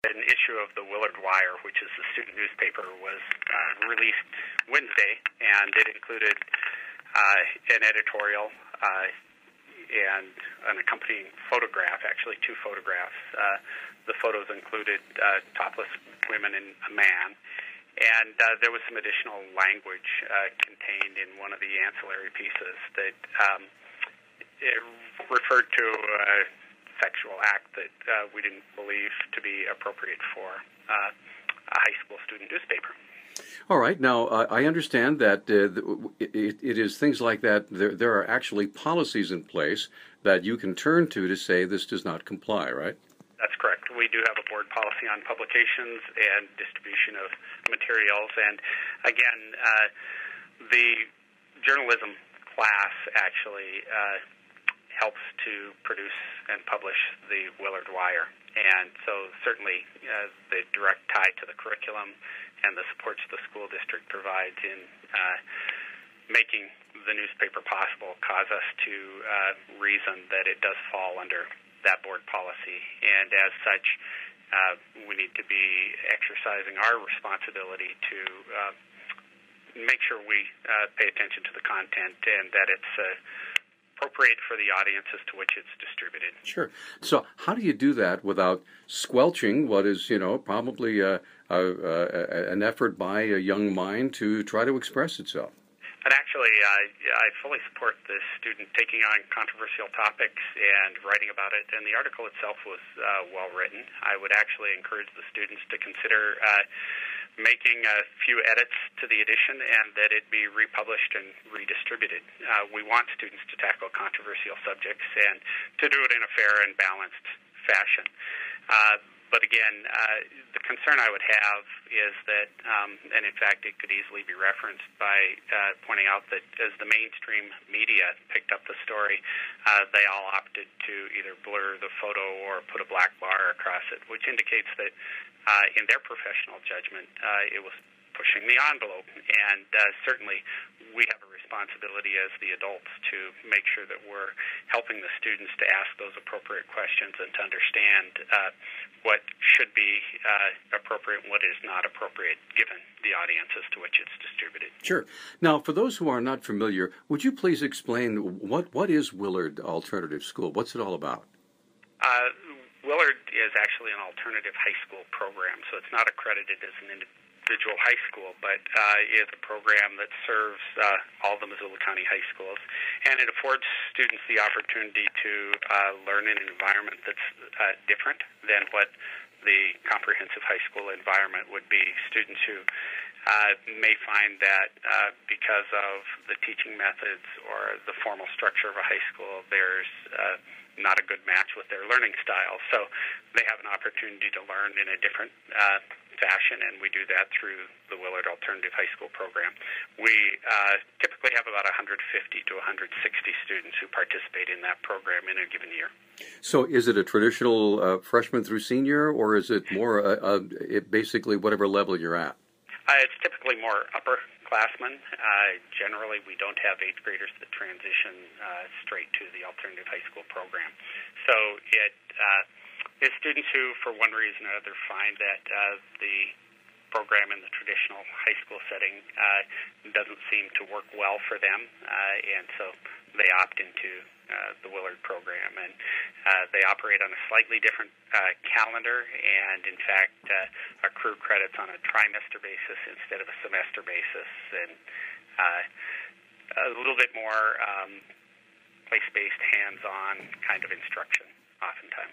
An issue of the Willard Wire, which is the student newspaper, was released Wednesday, and it included an editorial and an accompanying photograph, actually two photographs. The photos included topless women and a man, and there was some additional language contained in one of the ancillary pieces that it referred to a sexual act that we didn't believe to be appropriate for a high school student newspaper. All right. Now, I understand that it is things like that. There are actually policies in place that you can turn to say this does not comply, right? That's correct. We do have a board policy on publications and distribution of materials. And again, the journalism class actually helps to produce and publish the Willard Wire. And so certainly the direct tie to the curriculum and the supports the school district provides in making the newspaper possible cause us to reason that it does fall under that board policy. And as such, we need to be exercising our responsibility to make sure we pay attention to the content and that it's appropriate for the audiences to which it's distributed. Sure. So how do you do that without squelching what is, probably an effort by a young mind to try to express itself? And actually, I fully support the student taking on controversial topics and writing about it, and the article itself was well written. I would actually encourage the students to consider making a few edits to the edition and that it be republished and redistributed. We want students to tackle controversial subjects and to do it in a fair and balanced fashion. But again, the concern I would have is that, and in fact it could easily be referenced by pointing out that as the mainstream media picked up the story, they all opted to either blur the photo or put a black bar across it, which indicates that in their professional judgment, it was pushing the envelope. And certainly we have a responsibility as the adults to make sure that we're helping the students to ask those appropriate questions and to understand what should be appropriate and what is not appropriate given the audiences to which it's distributed. Sure. Now, for those who are not familiar, would you please explain what is Willard Alternative School? What's it all about? Willard is actually an alternative high school program, so it's not accredited as an individual high school, but is a program that serves all the Missoula County high schools, and it affords students the opportunity to learn in an environment that's different than what the comprehensive high school environment would be. Students who may find that because of the teaching methods or the formal structure of a high school, there's not a good match with their learning style. So they have an opportunity to learn in a different fashion, and we do that through the Willard Alternative High School program. We typically have about 150 to 160 students who participate in that program in a given year. So is it a traditional freshman through senior, or is it more basically whatever level you're at? It's typically more upperclassmen. Generally, we don't have 8th graders that transition straight to the alternative high school program. So it is students who, for one reason or other, find that the program in the traditional high school setting doesn't seem to work well for them, and so they opt into the Willard program. And they operate on a slightly different calendar and, in fact, accrue credits on a trimester basis instead of a semester basis, and a little bit more place-based, hands-on kind of instruction oftentimes.